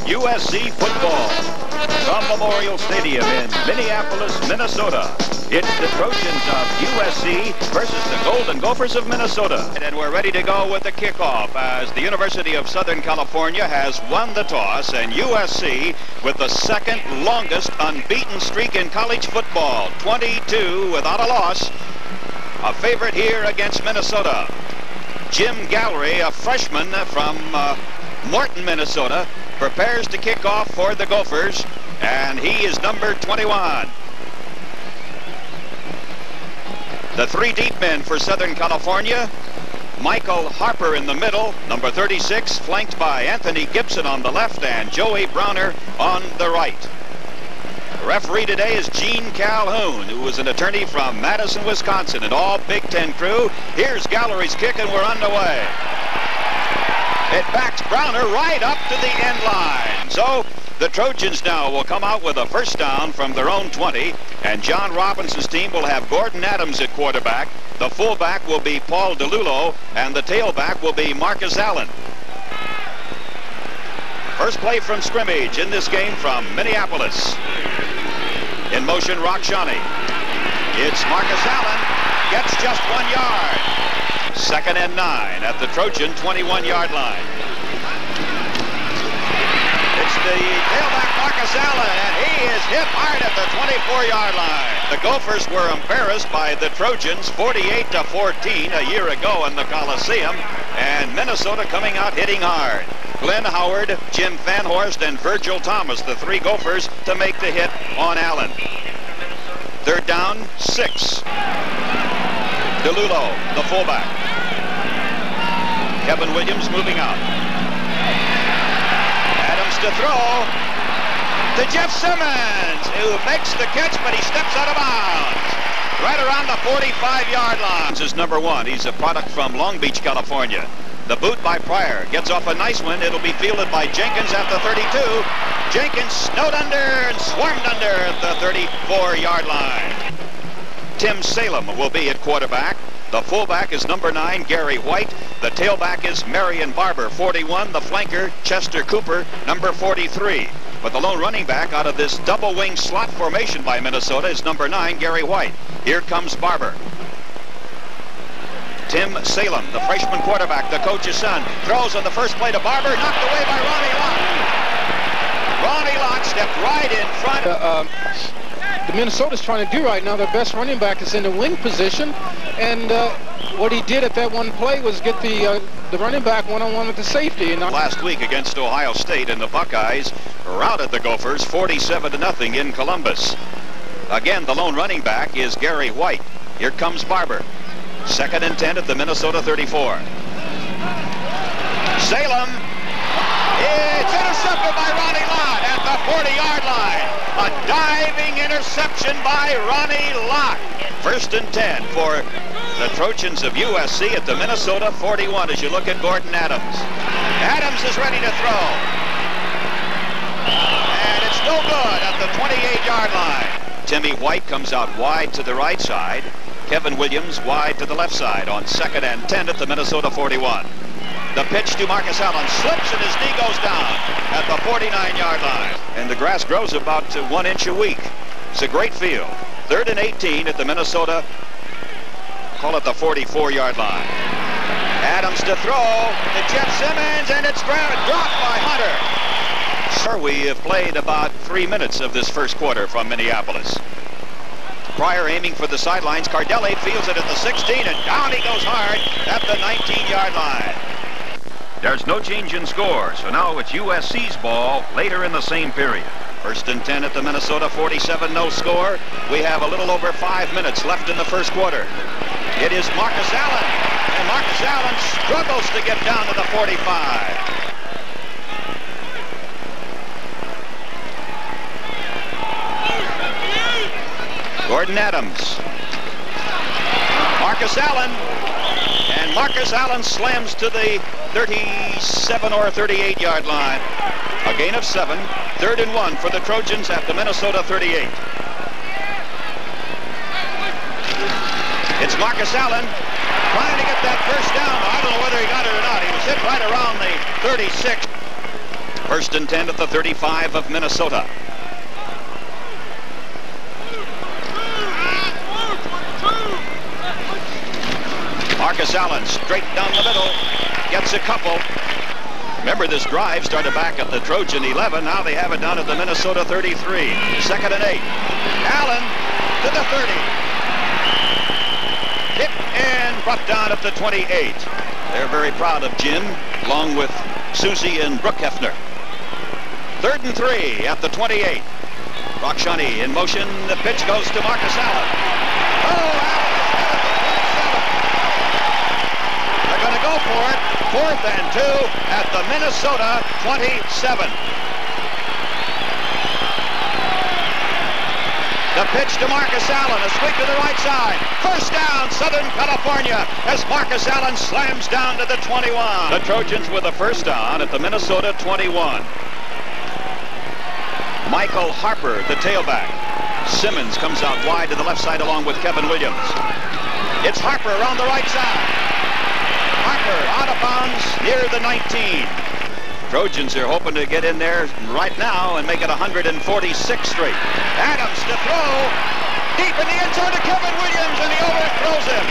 USC football from Memorial Stadium in Minneapolis, Minnesota. It's the Trojans of USC versus the Golden Gophers of Minnesota. And we're ready to go with the kickoff as the University of Southern California has won the toss, and USC with the second longest unbeaten streak in college football, 22 without a loss, a favorite here against Minnesota. Jim Gallery, a freshman from Morton, Minnesota, prepares to kick off for the Gophers, and he is number 21. The three deep men for Southern California, Michael Harper in the middle, number 36, flanked by Anthony Gibson on the left and Joey Browner on the right. The referee today is Gene Calhoun, who was an attorney from Madison, Wisconsin, an all Big Ten crew. Here's Gallery's kick, and we're underway. It backs Browner right up to the end line. So the Trojans now will come out with a first down from their own 20, and John Robinson's team will have Gordon Adams at quarterback. The fullback will be Paul DeLulo, and the tailback will be Marcus Allen. First play from scrimmage in this game from Minneapolis. In motion, Rakshani. It's Marcus Allen, gets just 1 yard. 2nd and 9 at the Trojan 21-yard line. It's the tailback Marcus Allen, and he is hit hard at the 24-yard line. The Gophers were embarrassed by the Trojans 48-14 a year ago in the Coliseum, and Minnesota coming out hitting hard. Glenn Howard, Jim Fanhorst, and Virgil Thomas, the three Gophers, to make the hit on Allen. 3rd down, 6. DeLulo, the fullback. Kevin Williams moving out. Adams to throw to Jeff Simmons, who makes the catch, but he steps out of bounds. Right around the 45-yard line. This is number 1. He's a product from Long Beach, California. The boot by Pryor gets off a nice one. It'll be fielded by Jenkins at the 32. Jenkins snowed under and swarmed under at the 34-yard line. Tim Salem will be at quarterback. The fullback is number 9, Gary White. The tailback is Marion Barber, 41. The flanker, Chester Cooper, number 43. But the lone running back out of this double-wing slot formation by Minnesota is number 9, Gary White. Here comes Barber. Tim Salem, the freshman quarterback, the coach's son, throws on the first play to Barber, knocked away by Ronnie Lott. Ronnie Lott stepped right in front. The Minnesota's trying to do right now, their best running back is in the wing position, and what he did at that one play was get the running back one-on-one with the safety. And last week against Ohio State, and the Buckeyes routed the Gophers 47-0 in Columbus. Again, the lone running back is Gary White. Here comes Barber. 2nd and 10 at the Minnesota 34. Salem. It's intercepted by Ronnie Lott at the 40-yard line. A diving interception by Ronnie Lott. 1st and 10 for the Trojans of USC at the Minnesota 41 as you look at Gordon Adams. Adams is ready to throw. And it's no good at the 28-yard line. Timmy White comes out wide to the right side. Kevin Williams wide to the left side on 2nd and 10 at the Minnesota 41. The pitch to Marcus Allen slips and his knee goes down at the 49-yard line. And the grass grows about 1 inch a week. It's a great field. 3rd and 18 at the Minnesota, call it the 44-yard line. Adams to throw to Jeff Simmons, and it's dropped by Hunter. Sir, we have played about 3 minutes of this first quarter from Minneapolis. Pryor aiming for the sidelines. Cardelli fields it at the 16, and down he goes hard at the 19-yard line. There's no change in score, so now it's USC's ball later in the same period. 1st and 10 at the Minnesota 47, no score. We have a little over 5 minutes left in the first quarter. It is Marcus Allen, and Marcus Allen struggles to get down to the 45. Gordon Adams. Marcus Allen. And Marcus Allen slams to the 37 or 38-yard line. A gain of 7. 3rd and 1 for the Trojans at the Minnesota 38. It's Marcus Allen trying to get that first down. I don't know whether he got it or not. He was hit right around the 36. First and 10 at the 35 of Minnesota. Marcus Allen straight down the middle. Gets a couple. Remember, this drive started back at the Trojan 11. Now they have it down at the Minnesota 33. Second and 8. Allen to the 30. Hit and brought down at the 28. They're very proud of Jim, along with Susie and Brooke Hefner. Third and 3 at the 28. Rakshani in motion. The pitch goes to Marcus Allen. Oh, they're going to go for it. Fourth and 2 at the Minnesota 27. The pitch to Marcus Allen, a sweep to the right side. First down, Southern California, as Marcus Allen slams down to the 21. The Trojans with a first down at the Minnesota 21. Michael Harper, the tailback. Simmons comes out wide to the left side along with Kevin Williams. It's Harper around the right side. Harper out of bounds near the 19. Trojans are hoping to get in there right now and make it 146th straight. Adams to throw. Deep in the end zone to Kevin Williams, and he overthrows him.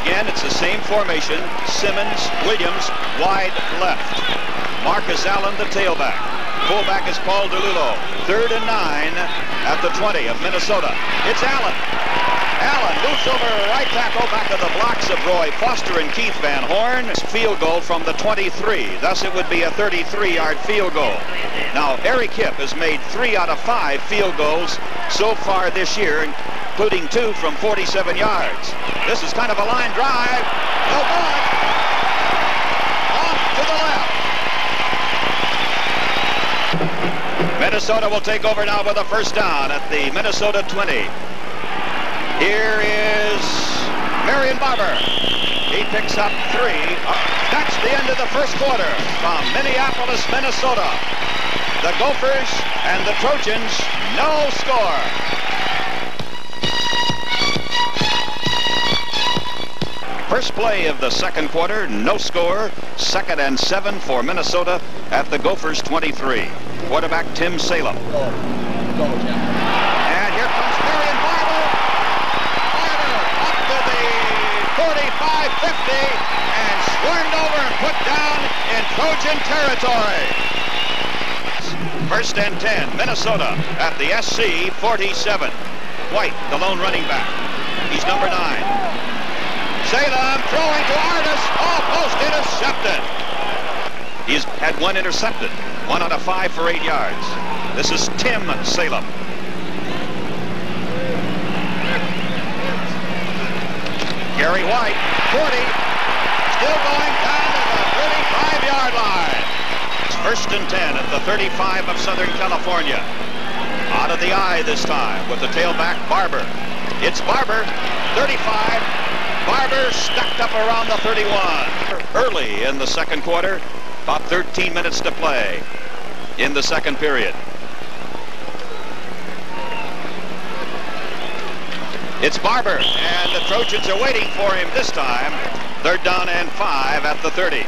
Again, it's the same formation. Simmons, Williams, wide left. Marcus Allen, the tailback. Fullback is Paul DeLulo. Third and 9 at the 20 of Minnesota. It's Allen. Allen moves over right tackle back to the blocks of Roy Foster and Keith Van Horn. Field goal from the 23. Thus it would be a 33-yard field goal. Now, Eric Hipp has made 3 out of 5 field goals so far this year, including 2 from 47 yards. This is kind of a line drive. No good. Off to the left. Minnesota will take over now with a first down at the Minnesota 20. Here is Marion Barber. He picks up 3. That's the end of the first quarter from Minneapolis, Minnesota. The Gophers and the Trojans, no score. First play of the second quarter, no score. Second and 7 for Minnesota at the Gophers 23. Quarterback Tim Salem. And here comes Marion Barber. Up to the 45-50 and swarmed over and put down in Trojan territory. First and 10, Minnesota at the SC 47. White, the lone running back. He's number 9. Salem throwing to Artis, almost intercepted. He's had 1 intercepted, 1 out of 5 for 8 yards. This is Tim Salem. Gary White, 40, still going down to the 35-yard line. First and 10 at the 35 of Southern California. Out of the eye this time with the tailback Barber. It's Barber, 35. Barber stacked up around the 31. Early in the second quarter, about 13 minutes to play in the second period. It's Barber, and the Trojans are waiting for him this time. Third down and 5 at the 30.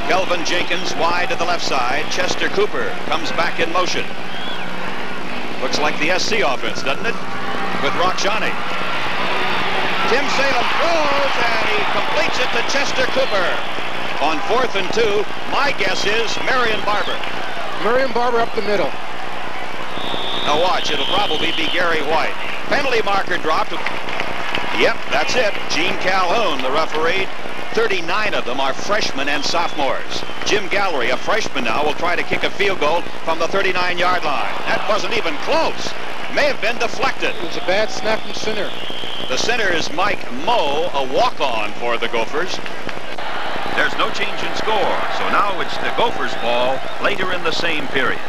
Kelvin Jenkins wide to the left side. Chester Cooper comes back in motion. Looks like the SC offense, doesn't it? With Rakshani. Tim Salem throws, and he completes it to Chester Cooper. On 4th and 2, my guess is Marion Barber. Marion Barber up the middle. Now watch, it'll probably be Gary White. Penalty marker dropped. Yep, that's it. Gene Calhoun, the referee. 39 of them are freshmen and sophomores. Jim Gallery, a freshman now, will try to kick a field goal from the 39-yard line. That wasn't even close. May have been deflected. It was a bad snap from center. The center is Mike Moe, a walk-on for the Gophers. There's no change in score, so now it's the Gophers' ball later in the same period.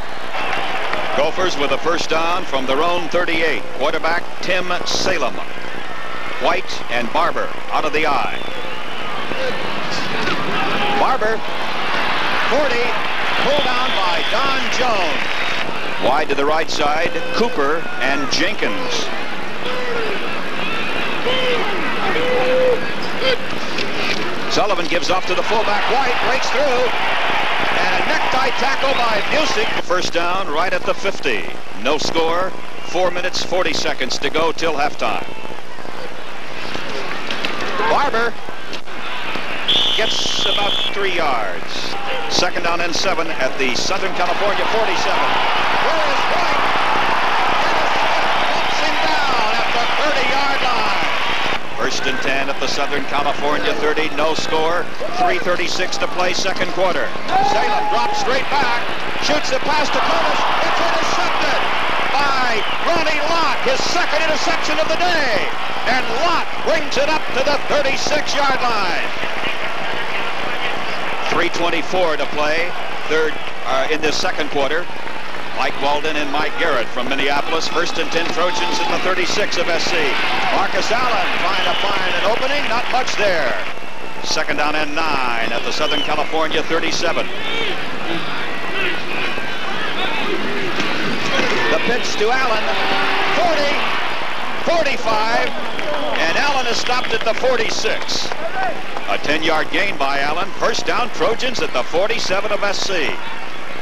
Gophers with a first down from their own 38. Quarterback Tim Salem. White and Barber out of the eye. Barber, 40, pulled down by Don Jones. Wide to the right side, Cooper and Jenkins. Sullivan gives off to the fullback. White breaks through, and a neck High tackle by Music. First down right at the 50. No score. 4 minutes, 40 seconds to go till halftime. Barber gets about 3 yards. Second down and 7 at the Southern California 47. Where is White? Bumps him down at the 30-yard line. First and 10 at the Southern California 30. No score. 3:36 to play, second quarter. Salem drops straight back. Shoots the pass to Curtis. It's intercepted by Ronnie Lott, his second interception of the day. And Lott brings it up to the 36-yard line. 3:24 to play, in this second quarter. Mike Walden and Mike Garrett from Minneapolis. First and 10 Trojans in the 36 of SC. Marcus Allen trying to find an opening, not much there. Second down and 9 at the Southern California 37. The pitch to Allen, 40, 45, and Allen is stopped at the 46. A 10-yard gain by Allen. First down, Trojans at the 47 of SC.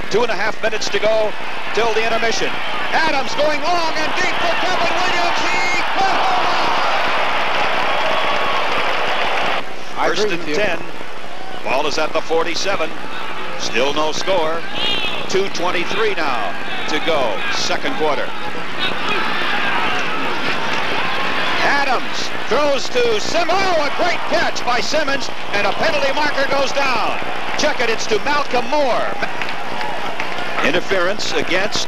2.5 minutes to go till the intermission. Adams going long and deep for Kevin Williams. He put home. First and 10. Ball is at the 47. Still no score. 2:23 now to go. Second quarter. Adams throws to Simmons. Oh, a great catch by Simmons, and a penalty marker goes down. Check it. It's to Malcolm Moore. Interference against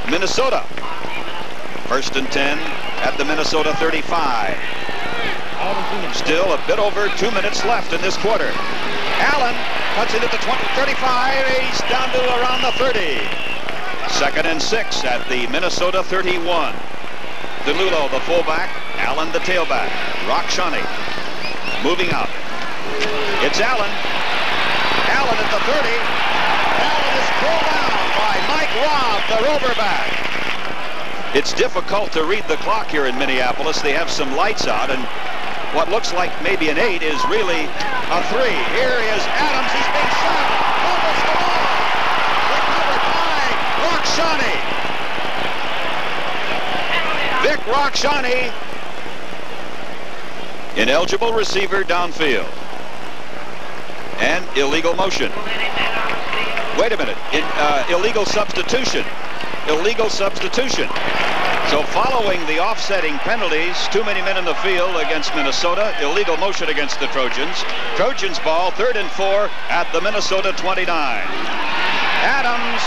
Minnesota. First and 10 at the Minnesota 35. Still a bit over 2 minutes left in this quarter. Allen cuts it at the 35. He's down to around the 30. Second and 6 at the Minnesota 31. DeLulo, the fullback. Allen, the tailback. Rakshani moving out. It's Allen. Allen at the 30. Allen is pulled down by Mike Robb, the roverback. It's difficult to read the clock here in Minneapolis. They have some lights out, and what looks like maybe an 8 is really a 3. Here is Adams. He's being shot. Almost the ball. Recovered by Rakshani. Vic Rakshani. Ineligible receiver downfield. And illegal motion. Wait a minute. Illegal substitution. Illegal substitution. So following the offsetting penalties, too many men in the field against Minnesota, illegal motion against the Trojans. Trojans ball, 3rd and 4 at the Minnesota 29. Adams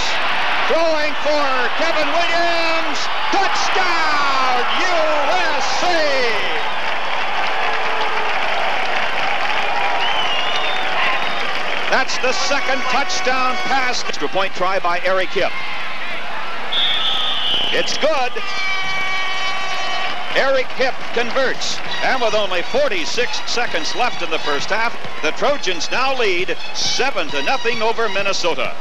throwing for Kevin Williams. Touchdown, USC! That's the second touchdown pass. Extra point try by Eric Hipp. It's good. Eric Hipp converts. And with only 46 seconds left in the first half, the Trojans now lead 7-0 over Minnesota.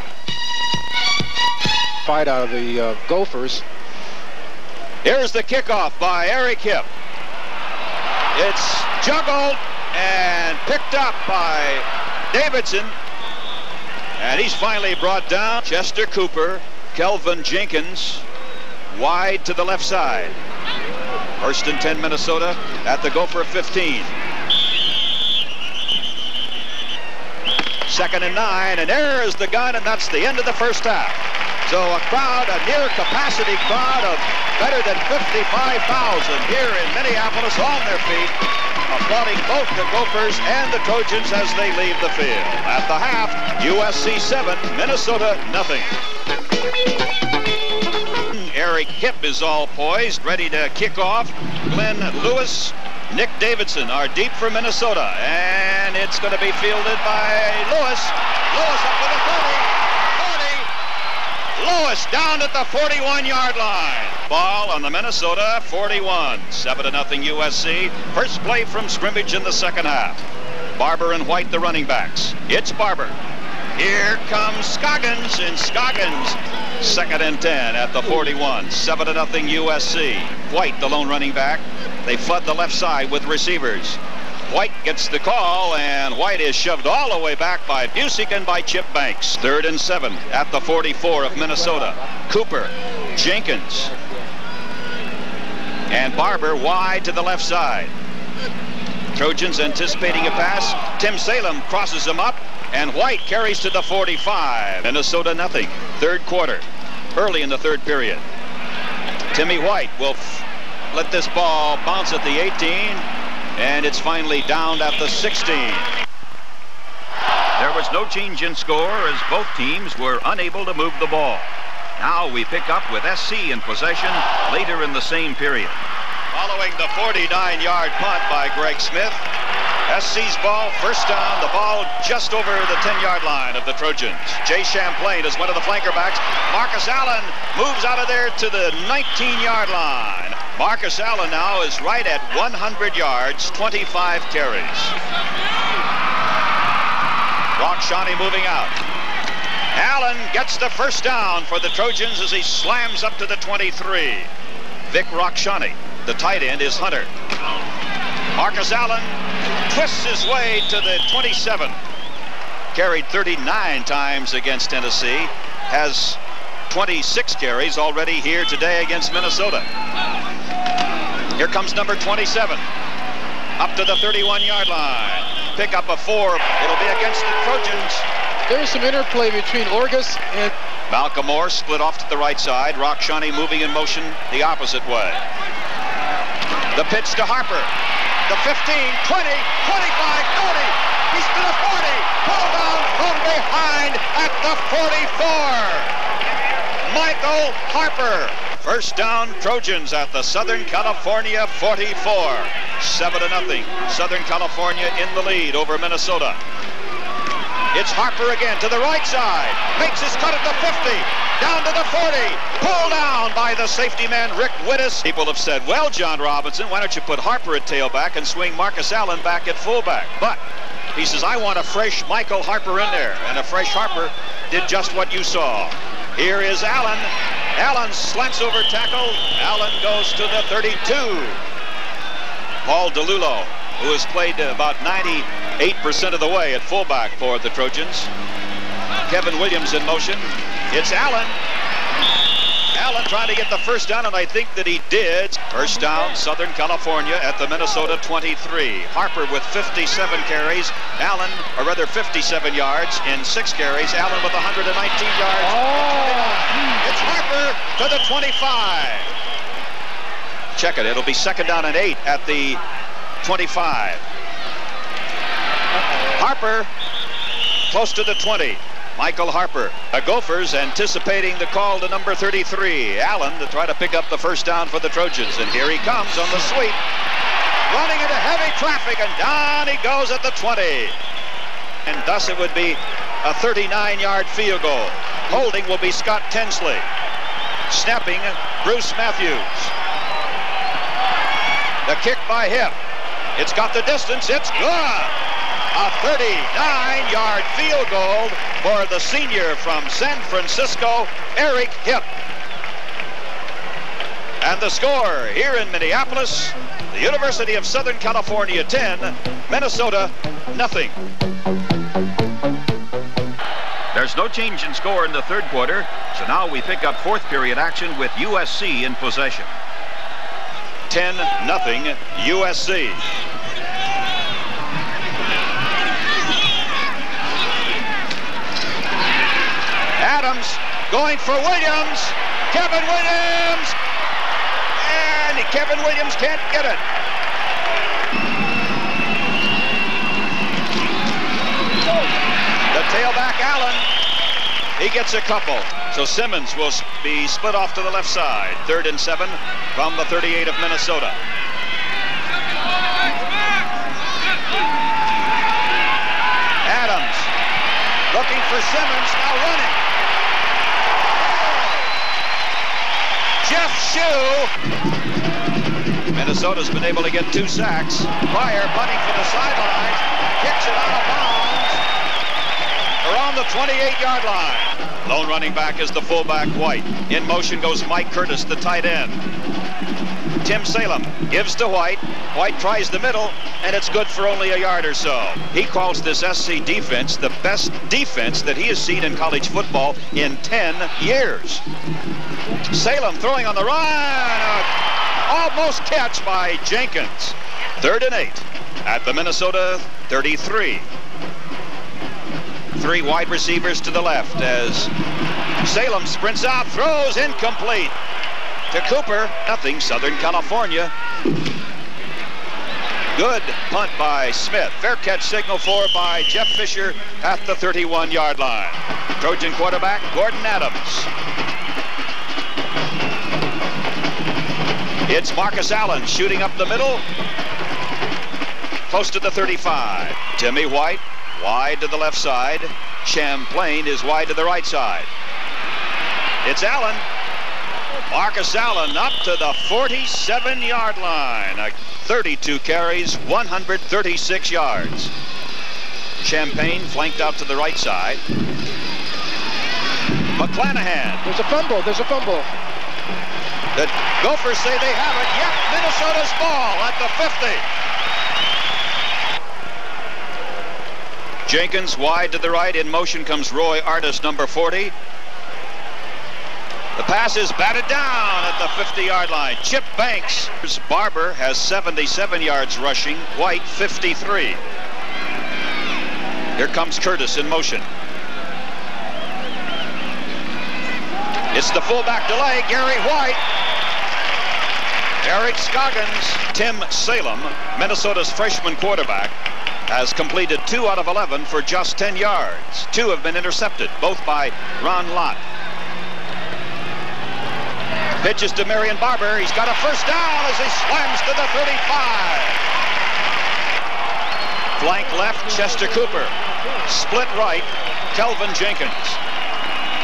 Fight out of the Gophers. Here's the kickoff by Eric Hipp. It's juggled and picked up by Davidson. And he's finally brought down. Chester Cooper, Kelvin Jenkins, wide to the left side. First and 10 Minnesota at the Gopher 15. Second and 9, and there's the gun, and that's the end of the first half. So a crowd, a near capacity crowd of better than 55,000 here in Minneapolis on their feet, applauding both the Gophers and the Trojans as they leave the field. At the half, USC 7, Minnesota nothing. Eric Hipp is all poised, ready to kick off. Glenn Lewis, Nick Davidson are deep for Minnesota, and it's going to be fielded by Lewis. Lewis up to the 40. Lewis down at the 41-yard line. Ball on the Minnesota 41. 7-0 USC. First play from scrimmage in the second half. Barber and White, the running backs. It's Barber. Here comes Scoggins, and Scoggins, second and 10 at the 41. 7-0 USC. White, the lone running back. They flood the left side with receivers. White gets the call, and White is shoved all the way back by Busick and by Chip Banks. 3rd and 7 at the 44 of Minnesota. Cooper, Jenkins, and Barber wide to the left side. Trojans anticipating a pass. Tim Salem crosses him up, and White carries to the 45. Minnesota nothing. 3rd quarter. Early in the 3rd period. Timmy White will let this ball bounce at the 18, and it's finally downed at the 16. There was no change in score as both teams were unable to move the ball. Now we pick up with SC in possession later in the same period. Following the 49-yard punt by Greg Smith, SC's ball, first down, the ball just over the 10-yard line of the Trojans. Jay Champlain is one of the flanker backs. Marcus Allen moves out of there to the 19-yard line. Marcus Allen now is right at 100 yards, 25 carries. Rockshani moving out. Allen gets the first down for the Trojans as he slams up to the 23. Vic Rockshani, the tight end, is Hunter. Marcus Allen twists his way to the 27. Carried 39 times against Tennessee. Has 26 carries already here today against Minnesota. Here comes number 27. Up to the 31-yard line. Pick up a 4. It'll be against the Trojans. There's some interplay between Orgus and Malcolm Moore split off to the right side. Rockshani moving in motion the opposite way. The pitch to Harper. The 15, 20, 25, 30. He's to the 40. Pulled down from behind at the 44. Michael Harper. First down, Trojans at the Southern California 44. 7-0. Southern California in the lead over Minnesota. It's Harper again to the right side. Makes his cut at the 50. Down to the 40. Pulled down by the safety man, Rick Wittes. People have said, well, John Robinson, why don't you put Harper at tailback and swing Marcus Allen back at fullback? But he says, I want a fresh Michael Harper in there. And a fresh Harper did just what you saw. Here is Allen. Allen slants over tackle. Allen goes to the 32. Paul DeLulo, who has played about 98% of the way at fullback for the Trojans. Kevin Williams in motion. It's Allen. Allen trying to get the first down, and I think that he did. First down, Southern California at the Minnesota 23. Harper with 57 carries. Allen, or rather 57 yards in 6 carries. Allen with 119 yards. It's Harper to the 25. Check it. It'll be 2nd down and 8 at the 25. Harper close to the 20. Michael Harper. The Gophers anticipating the call to number 33. Allen to try to pick up the first down for the Trojans. And here he comes on the sweep. Running into heavy traffic, and down he goes at the 20. And thus it would be a 39-yard field goal. Holding will be Scott Tinsley. Snapping, Bruce Matthews. The kick by Hip. It's got the distance. It's good. A 39-yard field goal for the senior from San Francisco, Eric Hip. And the score here in Minneapolis, the University of Southern California 10, Minnesota nothing. There's no change in score in the 3rd quarter, so now we pick up 4th period action with USC in possession. 10-0 USC. Adams going for Williams. Kevin Williams. And Kevin Williams can't get it. The tailback Allen. He gets a couple. So Simmons will be split off to the left side. 3rd and 7 from the 38 of Minnesota. Adams looking for Simmons, now running. Jeff Shue. Minnesota's been able to get 2 sacks. Pryor bunting for the sideline. Kicks it out of bounds. Around the 28-yard line. Lone running back is the fullback White. In motion goes Mike Curtis, the tight end. Tim Salem gives to White. White tries the middle, and it's good for only a yard or so. He calls this SC defense the best defense that he has seen in college football in 10 years. Salem throwing on the run. Almost catch by Jenkins. 3rd and 8 at the Minnesota 33. 3 wide receivers to the left as Salem sprints out, throws incomplete to Cooper. Nothing, Southern California. Good punt by Smith. Fair catch signal for by Jeff Fisher at the 31-yard line. Trojan quarterback Gordon Adams. It's Marcus Allen shooting up the middle. Close to the 35. Timmy White wide to the left side. Champlain is wide to the right side. It's Allen. Marcus Allen up to the 47-yard line. 32 carries, 136 yards. Champagne flanked out to the right side. McClanahan. There's a fumble. There's a fumble. The Gophers say they have it. Yep, Minnesota's ball at the 50. Jenkins wide to the right. In motion comes Roy Artis, number 40. The pass is batted down at the 50-yard line. Chip Banks. Barber has 77 yards rushing. White 53. Here comes Curtis in motion. It's the fullback delay. Gary White. Eric Scoggins. Tim Salem, Minnesota's freshman quarterback, has completed 2 out of 11 for just 10 yards. 2 have been intercepted, both by Ron Lott. Pitches to Marion Barber. He's got a first down as he slams to the 35. Flank left, Chester Cooper. Split right, Kelvin Jenkins.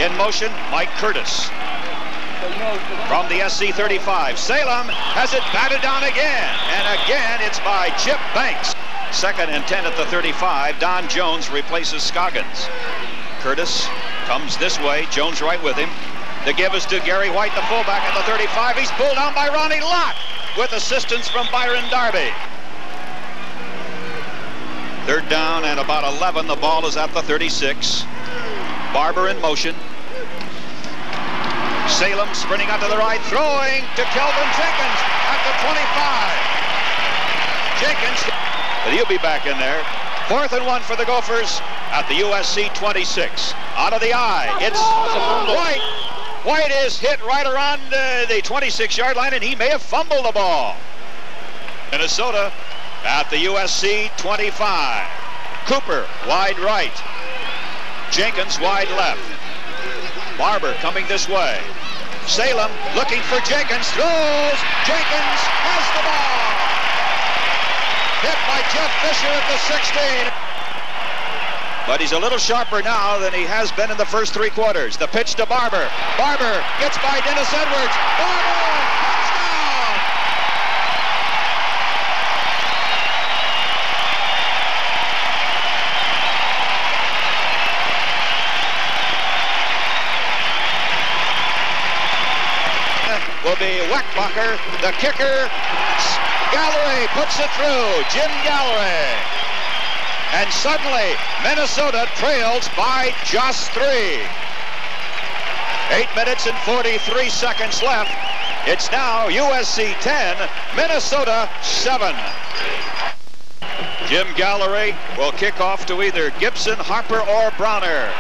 In motion, Mike Curtis. From the SC 35, Salem has it batted down again. And again, it's by Chip Banks. 2nd and 10 at the 35. Don Jones replaces Scoggins. Curtis comes this way. Jones right with him. The give is to Gary White, the fullback at the 35. He's pulled down by Ronnie Lott with assistance from Byron Darby. 3rd down and about 11. The ball is at the 36. Barber in motion. Salem sprinting out to the right, throwing to Kelvin Jenkins at the 25. Jenkins, but he'll be back in there. 4th and 1 for the Gophers at the USC 26. Out of the eye, it's White. White is hit right around the 26-yard line, and he may have fumbled the ball. Minnesota at the USC 25. Cooper wide right. Jenkins wide left. Barber coming this way. Salem looking for Jenkins. Throws. Jenkins has the ball. Hit by Jeff Fisher at the 16. But he's a little sharper now than he has been in the first 3 quarters. The pitch to Barber. Barber gets by Dennis Edwards. Barber! Touchdown! Will be Weckbacher, the kicker. Gallery puts it through. Jim Gallery. And suddenly, Minnesota trails by just 3. 8 minutes and 43 seconds left. It's now USC 10, Minnesota 7. Jim Gallery will kick off to either Gibson, Harper, or Browner.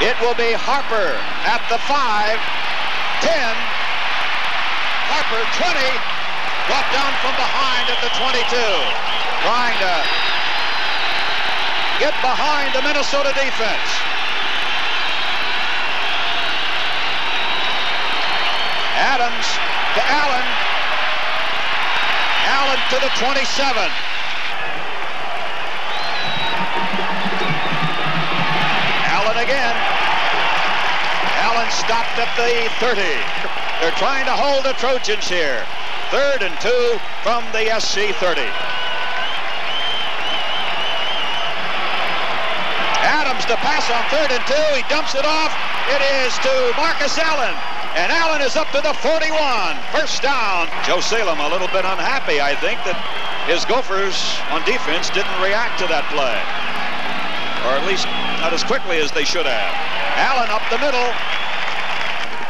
It will be Harper at the 5, 10, Harper 20, brought down from behind at the 22. Trying to get behind the Minnesota defense. Adams to Allen. Allen to the 27. Allen again. Allen stopped at the 30. They're trying to hold the Trojans here. 3rd and 2 from the SC 30. Adams Williams to pass on 3rd and 2. He dumps it off. It is to Marcus Allen. And Allen is up to the 41. First down. Joe Salem a little bit unhappy, I think, that his Gophers on defense didn't react to that play. Or at least not as quickly as they should have. Allen up the middle.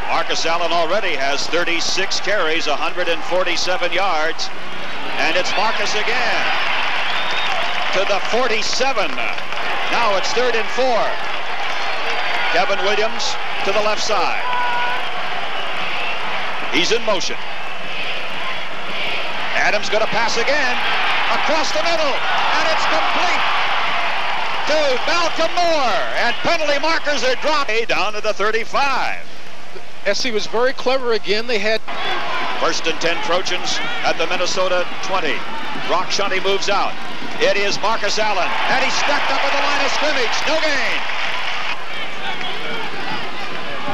Marcus Allen already has 36 carries, 147 yards. And it's Marcus again to the 47. Now it's 3rd and 4. Kevin Williams to the left side. He's in motion. Adams going to pass again across the middle, and it's complete to Malcolm Moore, and penalty markers are dropped down to the 35. SC was very clever again. They had 1st and 10 Trojans at the Minnesota 20. Brock Shunty moves out. It is Marcus Allen, and he's stacked up at the line of scrimmage. No gain.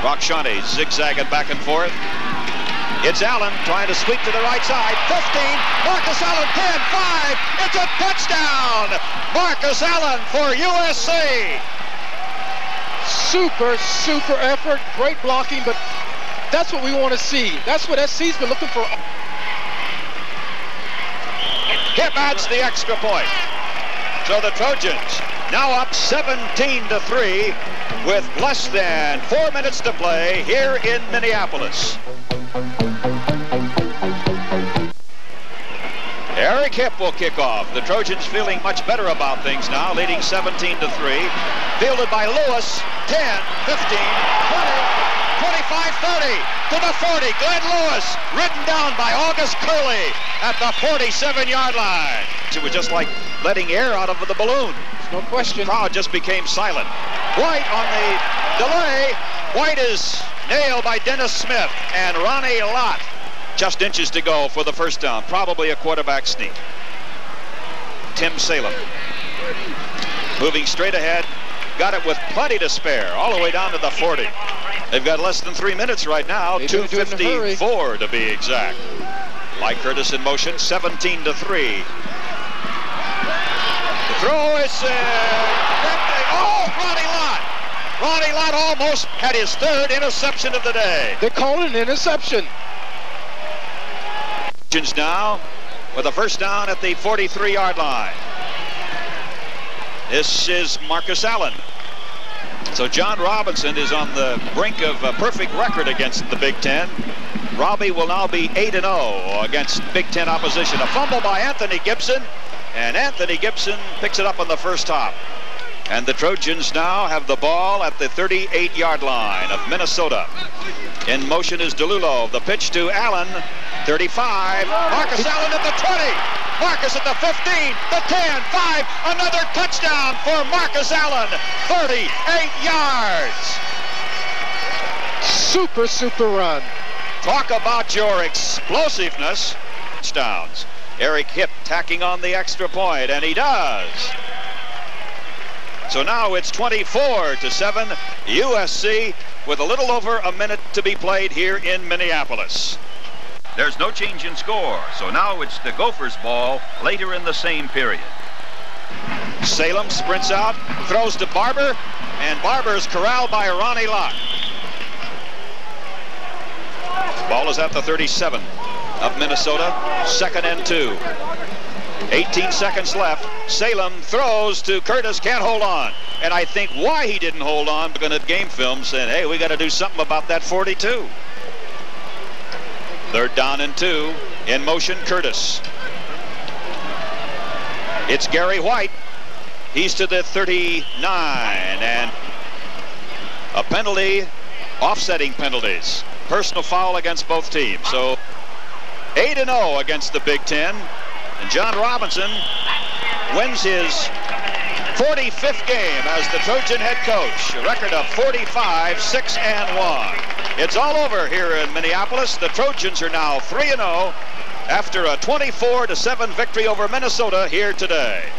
Brock Shunty zigzagging back and forth. It's Allen trying to sweep to the right side. 15. Marcus Allen, 10, 5. It's a touchdown. Marcus Allen for USC. Super effort. Great blocking, but that's what we want to see. That's what SC's been looking for. Hip adds the extra point. So the Trojans now up 17-3 with less than 4 minutes to play here in Minneapolis. Eric Hipp will kick off. The Trojans feeling much better about things now, leading 17-3. Fielded by Lewis, 10, 15, 20, 25, 30, to the 40. Glenn Lewis, ridden down by August Curley at the 47-yard line. It was just like letting air out of the balloon. No question. The crowd just became silent. White on the delay. White is nailed by Dennis Smith, and Ronnie Lott just inches to go for the first down. Probably a quarterback sneak. Tim Salem moving straight ahead. Got it with plenty to spare, all the way down to the 40. They've got less than 3 minutes right now. 2:54 to be exact. Mike Curtis in motion, 17-3. The throw is Ronnie Lott. Ronnie Lott almost had his 3rd interception of the day. They called an interception. Now with a first down at the 43-yard line. This is Marcus Allen. So John Robinson is on the brink of a perfect record against the Big Ten. Robbie will now be 8-0 against Big Ten opposition. A fumble by Anthony Gibson, and Anthony Gibson picks it up on the first hop. And the Trojans now have the ball at the 38-yard line of Minnesota. In motion is DeLulo. The pitch to Allen, 35. Marcus Allen at the 20. Marcus at the 15, the 10, 5. Another touchdown for Marcus Allen, 38 yards. Super run. Talk about your explosiveness. Touchdowns. Eric Hipp tacking on the extra point, and he does. So now it's 24-7, USC with a little over a minute to be played here in Minneapolis. There's no change in score, so now it's the Gophers' ball later in the same period. Salem sprints out, throws to Barber, and Barber's corralled by Ronnie Lott. Ball is at the 37 of Minnesota, 2nd and 2. 18 seconds left. Salem throws to Curtis, can't hold on. And I think why he didn't hold on, because at game film said, hey, we got to do something about that 42. 3rd down and 2. In motion, Curtis. It's Gary White. He's to the 39. And a penalty, offsetting penalties. Personal foul against both teams. So 8-0 against the Big Ten. And John Robinson wins his 45th game as the Trojan head coach. A record of 45-6-1. It's all over here in Minneapolis. The Trojans are now 3-0 after a 24-7 victory over Minnesota here today.